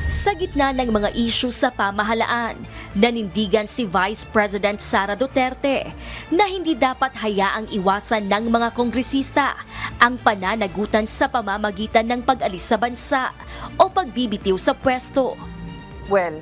Sa gitna ng mga isyu sa pamahalaan, nanindigan si Vice President Sara Duterte na hindi dapat hayaang iwasan ng mga kongresista ang pananagutan sa pamamagitan ng pag-alis sa bansa o pagbibitiw sa pwesto. Well,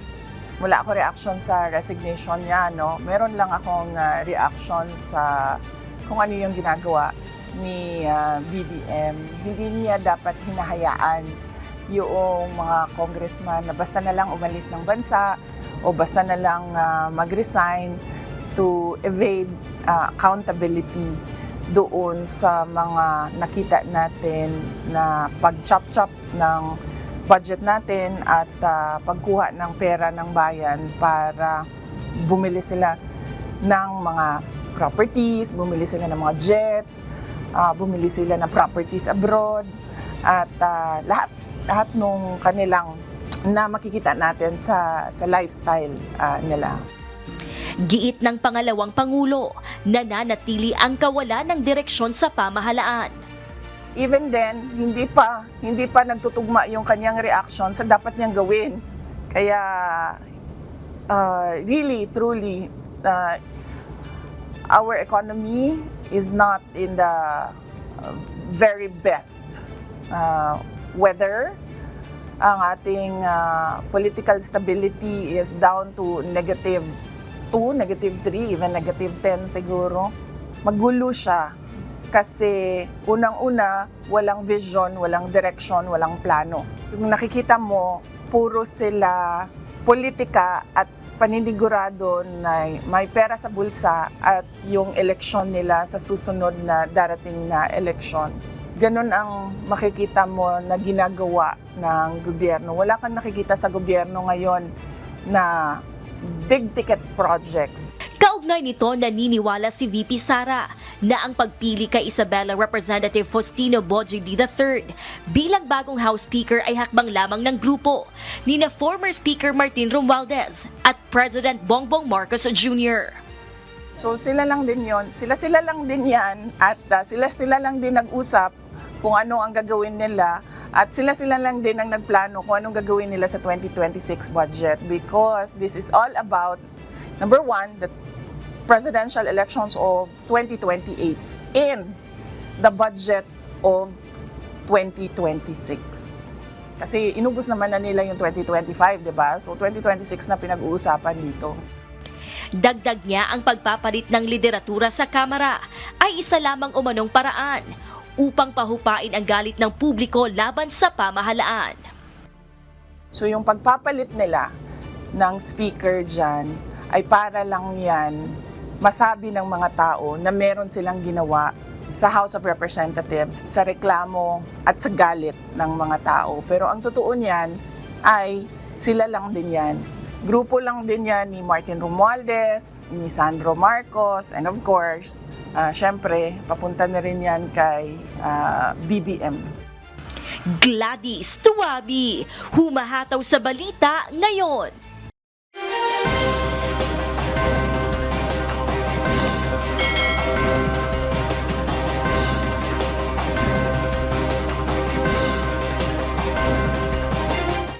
wala ako reaction sa resignation niya, no? Meron lang akong reaction sa kung ano yung ginagawa ni BBM. Hindi niya dapat hinahayaan yung mga congressman na basta na lang umalis ng bansa o basta na lang mag-resign to evade accountability doon sa mga nakita natin na pag-chop-chop ng budget natin at pagkuha ng pera ng bayan para bumili sila ng mga properties, bumili sila ng mga jets, bumili sila ng properties abroad at lahat nung kanilang na makikita natin sa lifestyle nila. Giit ng pangalawang Pangulo, nananatili ang kawalan ng direksyon sa pamahalaan. Even then, hindi pa nagtutugma yung kanyang reaction sa dapat niyang gawin. Kaya really, truly, our economy is not in the very best weather. Ang ating political stability is down to -2, -3, even -10 siguro. Magulo siya kasi unang-una, walang vision, walang direction, walang plano. Yung nakikita mo, puro sila politika at paninigurado na may pera sa bulsa at yung eleksyon nila sa susunod na darating na eleksyon. Ganon ang makikita mo na ginagawa ng gobyerno. Wala kang nakikita sa gobyerno ngayon na big ticket projects. Kaugnay nito, naniniwala si VP Sara na ang pagpili kay Isabela Representative Faustino Bojidy III bilang bagong House Speaker ay hakbang lamang ng grupo ni na former Speaker Martin Romualdez at President Bongbong Marcos Jr. So sila lang din yon, sila lang din yan at sila lang din nag-usap kung ano ang gagawin nila at sila lang din ang nagplano kung anong gagawin nila sa 2026 budget because this is all about, number one, the presidential elections of 2028 and the budget of 2026. Kasi inubos naman na nila yung 2025, di ba? So 2026 na pinag-uusapan dito. Dagdag niya ang pagpapalit ng lideratura sa Kamara ay isa lamang umanong paraan upang pahupain ang galit ng publiko laban sa pamahalaan. So yung pagpapalit nila ng speaker dyan ay para lang yan masabi ng mga tao na meron silang ginawa sa House of Representatives sa reklamo at sa galit ng mga tao. Pero ang totoo niyan ay sila lang din yan. Grupo lang din yan ni Martin Romualdez, ni Sandro Marcos, and of course, syempre, papunta na rin yan kay BBM. Gladys Tuabi, humahataw sa balita ngayon.